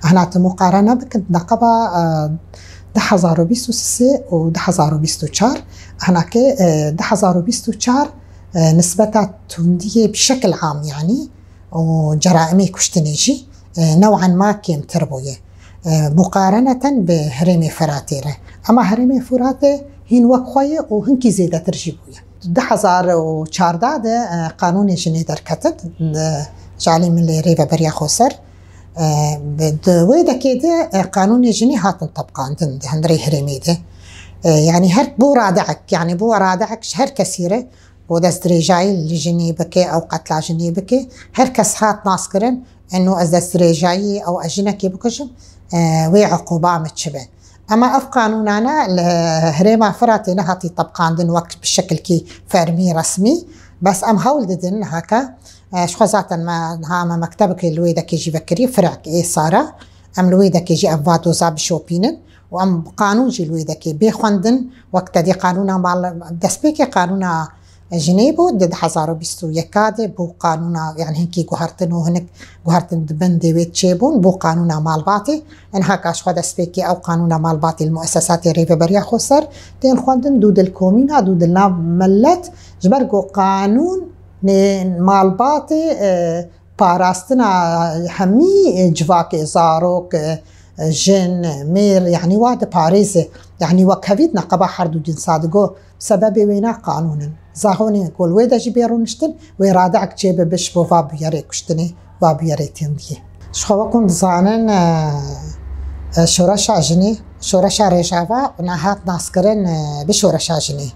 هنا مقارنة بكن نقبة 2023 و 2024 هناك 2024 نسبة تندية بشكل عام يعني وجرائم كشتنيجي نوعا ما كم تربوية مقارنة بهرمي فراتيره. أما هرمي فراتي هين وقوية وهنكي زيادة ترجيبوية. 2014 ده قانون جني دركتت جعلي من اللي ريبا بريا خسر ويدا كده قانون جني هاتن طبقا هندري هرمي ده يعني هر بو رادعك يعني بو رادعك هر كثيرة ودست رجاي اللي جني بكي أو قتل جني بكي هر كس هات ناسكرن إنه أزدست رجاي أو أجنكي بكشم وعقوبة متشبه. أما أف قانوننا الهريمة فراتي نهاتي طبقا عندن وقت بالشكل كي فرمي رسمي بس أم هول ددن هكا شخصاتا ما هاما مكتبك الويدا كيجي بكري فرعك إيه صارة أم الويدا كيجي أفادو زاب شوبينن وأم قانون جي الويدا كي بيخوندن وقت دي قانونا مع دسبيكي قانونا جنيبو دد حزارو بيستو يكاد بو قانونا يعني هنكي قهرتن وهنك قهرتن دبن ديويت تشيبون بو قانونا مالباتي ان هكاش خود اسبيكي او قانونا مالباتي المؤسسات ريفا بريا خسر تين خواندن دود الكومينا دود الناب ملت جبرقو قانون مالباتي باراستنا همي جواكي زاروك جن مير يعني واد باريزي يعني وكفيت نقبا حردو جنسادقو بسبب وينا قانونا زاهوني يقول ويدا جبيرو نشتن ويرادعك جيب بش بو فابو ياريك كشتني فابو ياريتين دي شخوا كنت زانن شورشا جني شورشا ريشافا ونهات ناسكرن بشورشا جني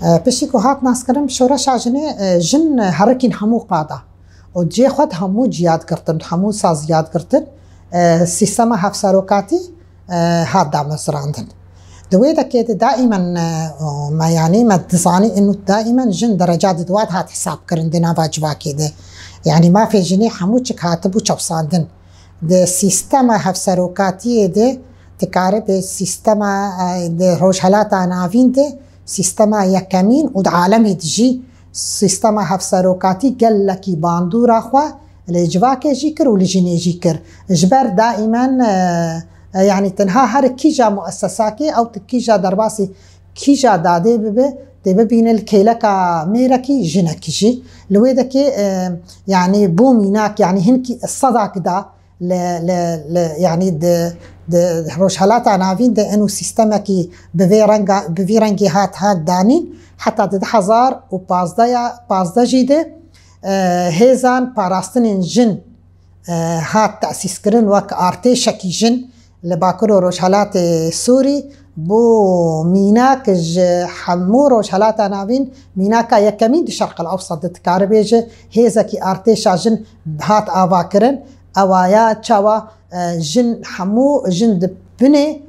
بشيكو هات ناسكرن بشورشا جني جن هركين همو قادا وجي خود همو جياد كرتن همو ساز ياد كرتن سيستم هفساروكاتي هات دامس راندن دويدا كده دائما ما يعني ما تزاني انه دائما جن درجات دوات هات حساب كرندنا واجبا كده يعني ما في جني حموشك هاتبو تشوصاندن ده سيستم هفساروكاتي ده تكارب سيستم ده روشهلات نافين ده سيستم يكمين ودعالمي تجي سيستم هفساروكاتي قال لك باندورا خوا لجواكي جيكر ولجني جيكر جبر دائما يعني تنها هر كيجا مؤسساكي او كيجا درباسي كيجا دادي ببه بين الكيلكا ميركي جنكي جي لويدكي يعني بوميناك يعني هنكي الصداك دا يعني د روشهلاتا نافين دا انو سيستمكي بفيرنجي هات دانين حتى د 2015 جيده هيزان باراستن جن هات تأسيس كرن وك ارتشكي جن لباكرو روشهلات سوري بو ميناك حمو روشهلات نافين ميناكا يكمين دي الشرق الاوسط تكاربيجه هيزكي ارتشا جن هات افاكرن اوايا تشاوا جن حمو جن بني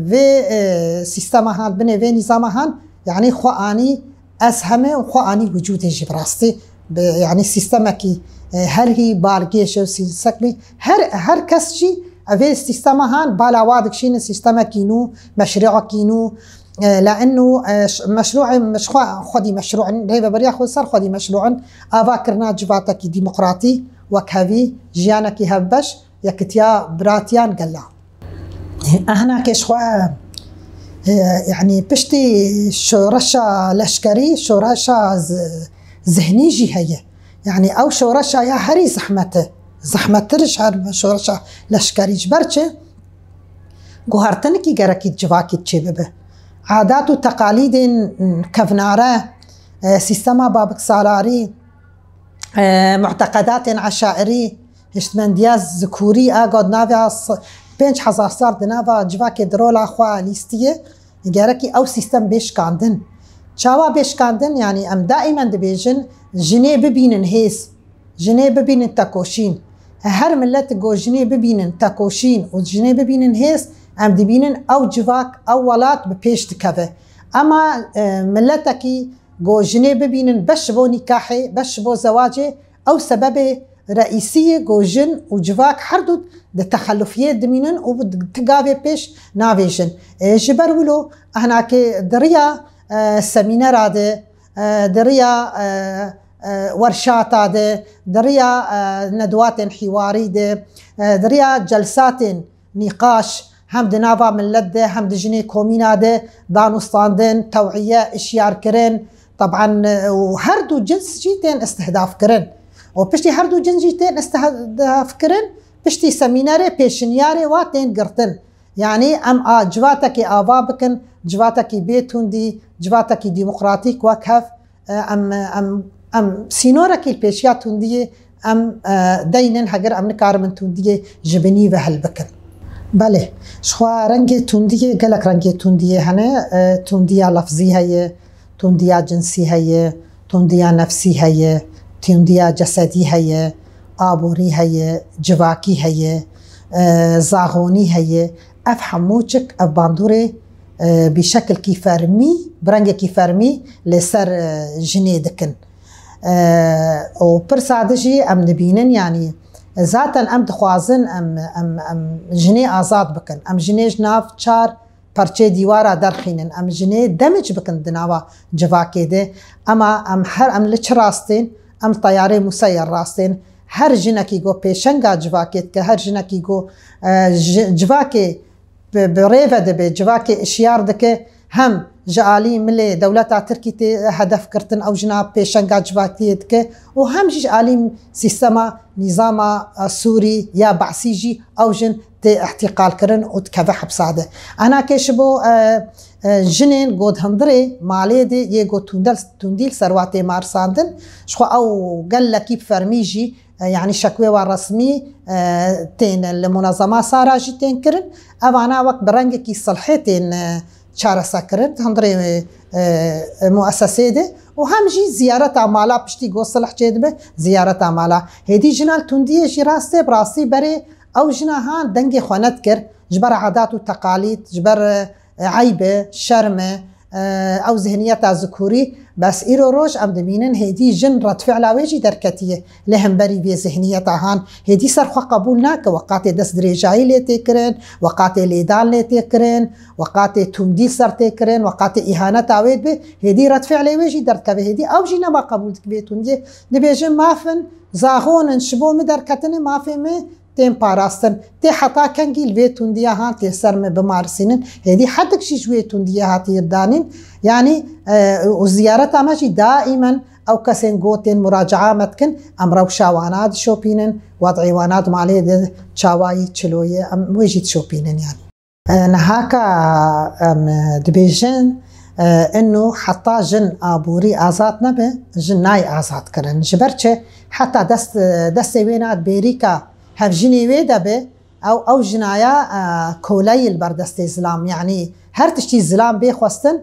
في سيستمها بني في نظامها يعني خواني اسهمه وخواني وجود جبراستي يعني سيستمكي هل هي بارجيش سيستمي هر كسجي افي سيستمها بالا وادك شين سيستمكينو مشروع كينو لانه مشروع مش خدي مشروع هيبه بريا خسر خدي مشروع افاكرنا جواتك ديمقراطي وكهفي جيانك هبش يكتيا براتيان قلا هنا كشوا يعني بشتي شورشا لشكري شورشا ذهني جي هي يعني او شورشا يا هري زحمته ترشعر شورشا لشكري جبرچه گوهرتنكي گركي جواكي تشببه عادات وتقاليد كفناره سيستما بابك سالاري معتقدات عشائري هشتمندياز ذكوري اقعد نافع 5000 سال دنافا جواكي درولا خوا ليستيه گركي او سيستم بيش كاندن شاوا بيش كاندن يعني ام دائما دبيجن جني ببينن هيس جني ببينن تاكوشين هر ملت جو جني ببينن تاكوشين وجني ببينن هيس ام دبينن او جواك او ولات ببيش تكفه اما ملتكي جو جني ببينن بش بو نكاحي بش بو زواجي او سبب رئيسية جو جن وجواك حردود ده تخلفيات دمينن وتقابي بيش نافيجن جبر ولو هناك دريا سمينار هذا دريا ورشات ده دريا ندوات حواري ده دريا جلسات نقاش هم دنافا من لده هم دجني كومينا ده دانوستاندن توعية اشيار كرن طبعا وهردو جنس جيتين استهداف كرن وبشتي هردو جنس جيتين استهداف كرن بشتي سميناري بيشنياري واتين قرتن يعني ام جواتك آبابكن جواتك بيتون دي جواتك ديمقراطيك وكهف ام سينورك البيشيات هندية ام دينن هجر ام نكار من تندية جبني وهالبكن بله شخوا رنگ تندية قالك رنگ تندية هنا تندية لفظي هي تندية جنسي هي تندية نفسي هي تندية جسدي هي آبوري هي جواكي هي زاغوني هي افهموچك اباندوري بشكل كيفرمي برنگ كيفرمي لسر جني دكن وبرسادجي ام نبينن يعني ذاتا ام دخوازن ام جني آزاد بكن ام جني جناف چار پرچه دیوارا درخینن ام جني دمج بكن دناوا جواكي ده اما ام هر ام لچ راستين ام طياري مسير راستين هر جنكي گو پیشنگا جواكيت که هر جنكي گو جواكي بريفة دبي جواكي اشيار دكه هم جالي ملي دولتا تركي هدف كرتن او جناب بيشنگا جواكيت كه وهم جالي سيستما نظام سوري يا بعسيجي او جن تي احتقال كرن وتكبح بصعده انا كشبو جنين قود هندري مالي دي يگو تنديل سرواتي مارساندن شخو او قال لكي بفرميجي يعني شكوى ورسمي تين المنظمة ساراجي تين كرن أنا وقت برنجكي صلحتين شارع سكرن هندري مؤسسة ده وهم جي زيارة عمالة بشتي جو صلح جدبه زيارة عمالة هدي جنال تندية جي راسي براسي بري أو جنا هان دنجي خوانت كر جبر عادات وتقاليد جبر عيبة شرمة او ذهنيات ذكوري بس ايرو روج ام دمينن هدي جن رد فعل ويجي دركتيه لهم بري بي ذهنيات هان هدي سرخ قبولناك وقات دس دريجاي لي تكرن وقات ليدان لي تكرن وقات تمدي سر تكرن وقات اهانه تعويد به هدي رد فعل ويجي دركبه هدي او جينا ما قبولتك بيتون دي دبيجن مافن زاغون شبو مدركتن مافمه تين باراستن تي حتا كنجي البيتون دي هان تي سرم بمارسين هدي حدك شي جويتون دي هاتي يردانين يعني وزيارة ماشي دائما او كسين قوتين مراجعة متكن امرو شاوانات شوبينن وضعيوانات مالي دي شاواي تشلوية ام ويجي تشوبينن يعني نهاكا دبيجن انه حتى جن ابوري ازات نبه جن ناي ازات كرن جبرچه حتى دست وينات بيريكا هف جني ويدا به او جنايا كولي البردست اسلام يعني هر تشتي زلام بي خوستن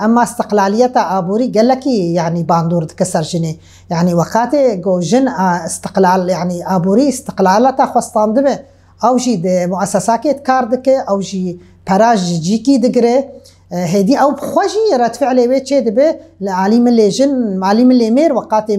اما استقلالية ابوري قال لك يعني باندور تكسر جني يعني وقاتي جو جن استقلال يعني ابوري استقلالته خوستان دبه او جي مؤسسات كاردك او جي براج جيكي دغري هدي او بخوجي رد فعل ويتش دبه لعليم اللي جن معلم اللي مير وقاتي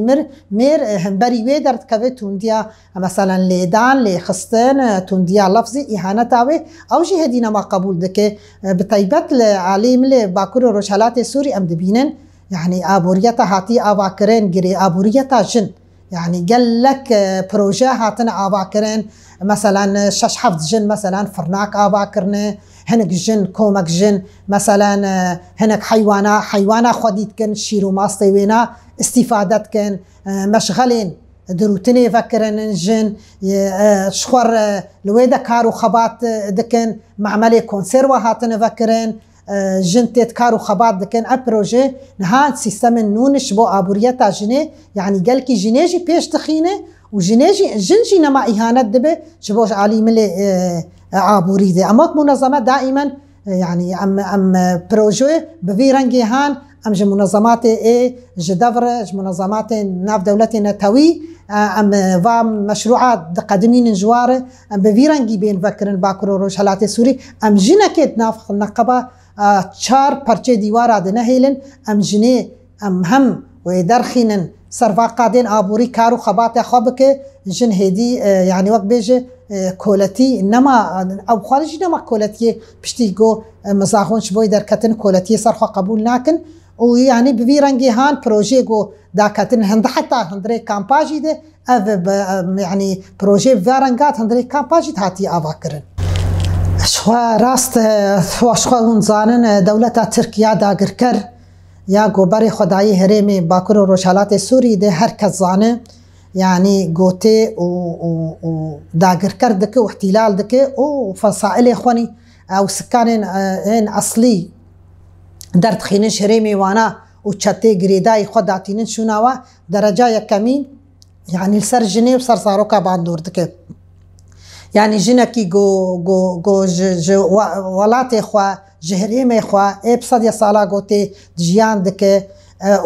مير همبري ويدر كبت تونديا مثلا ليدان لخستان تونديا لفظي اهانه تاوي او شي هدينا ما قبول دك بطيبت لعليم اللي باكور روشالات سوري ام دبينن يعني ابوريتا هاتي اباكرين غري ابوريتا جن يعني قال لك بروجه هاتنا اباكرين مثلا شش حفظ جن مثلا فرناك اباكرنا هنك جن كومك جن مثلا هنك حيوانا خديت كن شيرو ماستي وينا استفادت كن مشغلين دروتني فكرن جن شخور لويدا كارو خبات دكن معملي كونسيروا هاتن فكرن جن تكارو خبات دكن ابروجي نهان سيستم نونش بو ابوريتا جني يعني قالكي جنيجي بيش تخينه وجنيجي جنجي نما اهانت دبه شبوش علي ملي عابوري دي اماك منظمه دائما يعني ام بروجي بفي رنجي هان ام منظمات جدفر منظمات ناف دولتنا توي ام فام مشروعات قدمين جواره ام بفي رنجي بين فكرن باكرو روشالات سوري ام جنكت ناف نقبه چار پرچه دیوار آدنه هیلن ام جنه ام هم ويدرخينن سرفاقادين ابوري كارو خبات خبك جن هدي يعني وقت بيجي كولتي انما او خارج انما كولتي بشتي جو مزاخون شبوي دركتن كولتي صرخه قبول ناكن ويعني بفيرنجي هان بروجي جو داكتن هند حتى هندري كامباجي ده يعني بروجي فيرنجات هندري كامباجي هاتي افاكرن شوا راست شوا هونزانن دولة تركيا داگرکر یا گوبری خدایی هرمی باکر و روشالات سوری ده هر کس زانه يعني گوته و داگرکر دکه و احتلال دکه و فصائل اخواني او سكان ان اصلي درد خينش هرمي وانا وشتي غريداي خداتين شناوا درجه يكمين يعني السر جنيه وسر صاروكا باندور دك يعني جنكي جو ولاتي خوا جهريمي خوا ابصد يا صالا غوتي جيان دك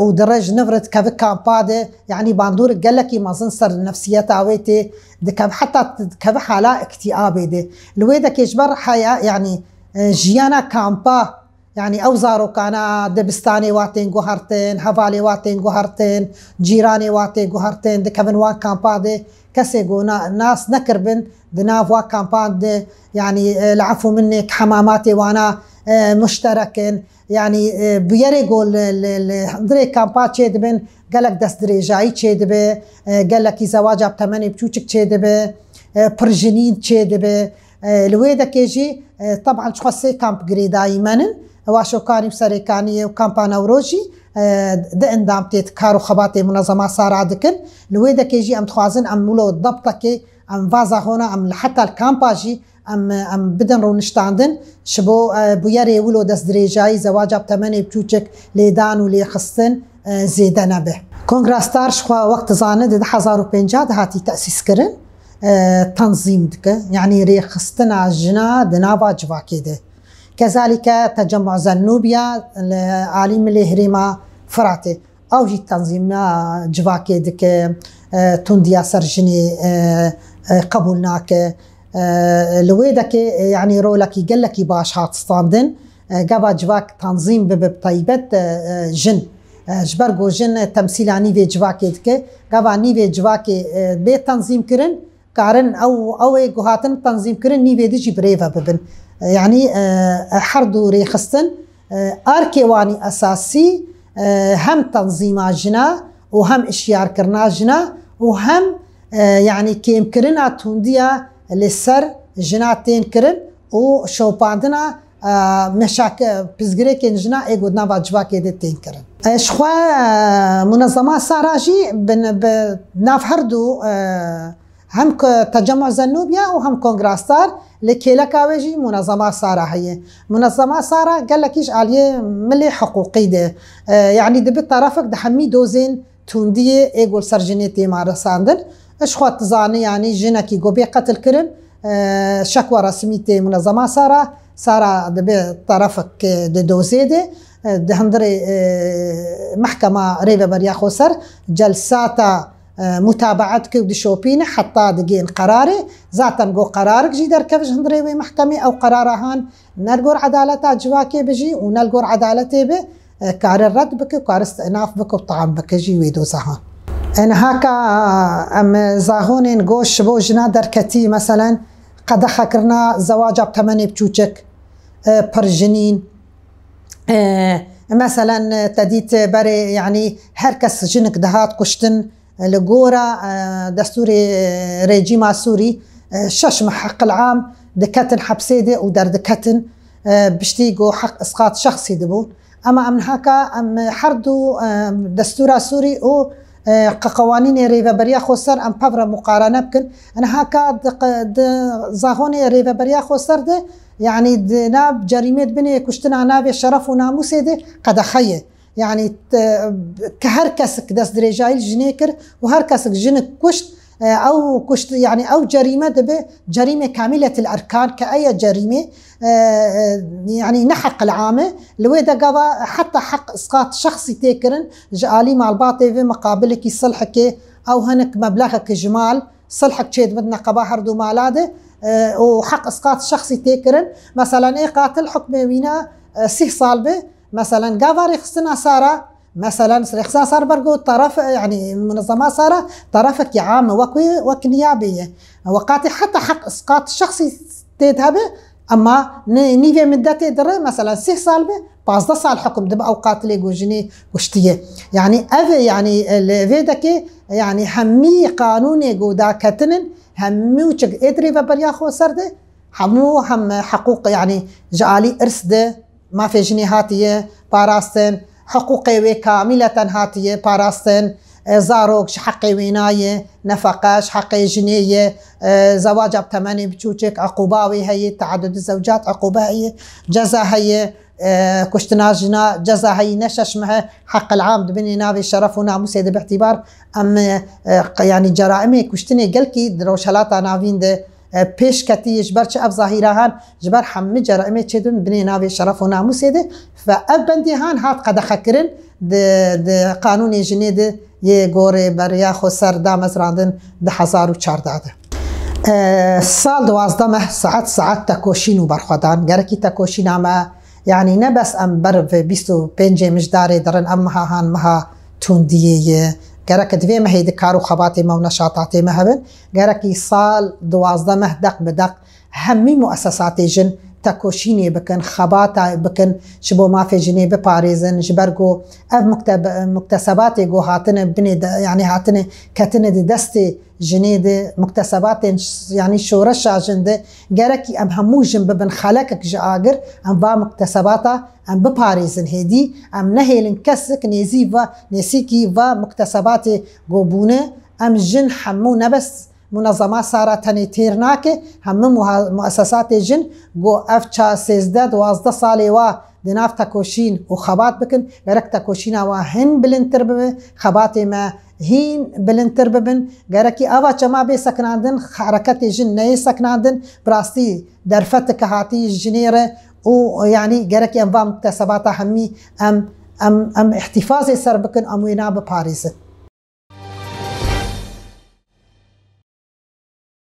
ودرج نفرت كف كامباد يعني باندور قالكي ما زنصر نفسيات عويتي دك حتى كف حاله اكتئاب دي لويدا كيجبر حياه يعني جيانا كامبا يعني اوزارو كانا دبستاني واتين غوهرتين حوالي واتين غوهرتين جيراني واتين غوهرتين دكفن وان كامبا دي كسيغونا ناس نكربن دناف وا كامبا دي يعني العفو منك حماماتي وانا مشتركين يعني بيريغول دري كامبا تشيدبن قالك دست دريجاي تشيدبه قالك زواج بتمني بتشوچك تشيدبه برجنين تشيدبه الويدا كيجي طبعا شخصي كامب غريداي منن واشو كاني بسريكانيه وكامبا نوروجي ده اندامتيت كارو خباتي منظمه صار عدكن الويدا كيجي ام تخوازن ام مولو ضبطكي ام فازا هنا ام حتى الكامباجي ام بدن رو نشتاندن شبو بياري ولو دس دريجاي زواج بتمني بتوچك ليدان ولي خستن زيدنا به كونغراستار شخوا وقت زانه ده 1050 هاتي تاسيس كرن تنظيم دك يعني ريخستنا جنا دنافا جواكي ده كذلك تجمع زنوبيا العالم الهريما فراتي او جي تنظيم جواكي دك تنديا سرجني قبولناك لويدك يعني رولكي قالكي باش هات ستاندن قبا جواك تنظيم بطيبت جن جبرغو جن تمثيل نيفي جواكي دك قبا نيفي جواكي بي تنظيم كرن كارن او جهاتن تنظيم كرن نيفي دي بريفا ببن يعني حردو ريخستن اركيواني اساسي هم تنظيم جنا وهم اشيار كرنا جنا وهم يعني كيم كرنا تونديا للسر جناتين كرن وشوباندنا مشاكل بزغريك جنا ايغودنا واجباكي دتين كرن شخوا منظمات ساراجي بناف هردو هم تجمع زنوبيا وهم كونغراستار لكيلا كاويجي منظمة سارة هي منظمة سارة قال لك ايش عليه ملي حقوقي ده يعني دبي طرفك ده حمي دوزين توندية ايقول سرجنيتي مارساندن اشخوات تزاني يعني جنكي قوبي قتل كرن شكوى رسميتي منظمة سارة دبي طرفك ده دوزي ده هندري محكمة ريبة برياخو سر جلساتا متابعتك ودي شوبين حتى دقين قراري ذاتا نقول قرارك جي در كفش هندريوي محكمي او قرارهان نلقور عدالتا جواكي بجي ونلقور عدالتي به كار الرد بك وكار استئناف بك وطعام بك جي ويدو زهان انا هكا ام زاهوني نقول شبو جنا دركتي مثلا قد خكرنا زواج بتمني بچوچك برجنين مثلا تديت بري يعني هركس جنك دهات كشتن لجورا دستوري ريجيم سوري شش حق العام دكتن حبسيده ودر دكتن بشتيجو حق اسقاط شخصي دبو اما من هكا ام حردو دستور سوري او قوانين ريفا بريا خوسر ام بافرا مقارنه بكن انا هكا زاهوني ريفا بريا خوسر ده يعني ناب جريمه بني كشتنا ناب شرف وناموس ده قد خيه يعني كهركسك داس دريجايل جنيكر وهركسك جنك كشت او كشت يعني او جريمه دبه جريمه كامله الاركان كاي جريمه يعني نحق العامه لويدا قضى حتى حق اسقاط شخصي تيكرن جالي مع الباطي في مقابلك يصلحك او هنك مبلغك جمال صلحك تشيد بدنا قباحر دو مالاده وحق اسقاط شخصي تيكرن مثلا اي قاتل حكم وينا سي صالبه مثلا قافر يخصنا سارة مثلا يخصنا صار برقو طرف يعني المنظمات سارة طرفك عامة وكنيابية وقاتي حتى حق اسقاط شخصي تذهبه اما نيفي مدته در مثلا 6 صالبه 15 سال حكم دب اوقات لي جوجني وشتيه يعني افي يعني الفيدك يعني همي قانوني جودا كتنن همي وشك ادري فبريا خو سرده هم حقوق يعني جالي ارسده ما في جني هاتيه باراستن حقوقي كامله هاتيه باراستن زاروك حقي وينايه نفقاش حقي جنيه زواج بثمانية بتشوشك عقوباوي هي تعدد الزوجات عقوبة هي جزاء هي كشتناجنا جزاء هي نشش معها حق العام دبني نافي شرف وناموس هذا باعتبار أم يعني جرائمي كشتني قلكي دروشلاتا نافين ده پیش کتی جبرچ اف ظاهرهان جبر حمي جرائمي تشدن بني نافي شرف وناموس هذا فأبندي هان هات قد خكرن د قانون جنيد يغوري بريا خو سر دامز راندن د 1014 سال 12 ساعت تکوشین و برخوادان گرکی تکوشین اما يعني نبس ام بر في 25 مجداري درن امها هان مها تونديه گرک دوی مهید کارو خباتی ما و نشاطاتی مهبن گرکی سال 12 مهدق بدق همي مؤسسات جن تکوشینی بکن خباتا بکن شبو ما في جنی بپاریزن جبرگو اف مكتسبات جو هاتن بني يعني هاتن كتن دي دستي جني دي مكتسبات يعني شورشا جنده جركي ام همو جنب بن خلقك جاجر ام با مكتسباتا ام بپاریزن هدي ام نهيلن كسك نيزي و نسيكي و مكتسبات جو بونه ام جن حمو نبس منظمات صارت هني تيرناكي هم مؤسسات جن جو افشا 13 سالي وا دناف تكوشين وخبات بكن غيرك تكوشينا وهن بلنتربب خباتي ما هين بلنترببن غيركي اوا جما بي سكناندن حركتي جن ني سكناندن براستي درفتك هاتي جنيره ويعني غيركي انفا مكتسباتها همي ام احتفاظي سر بكن ام وينا بباريس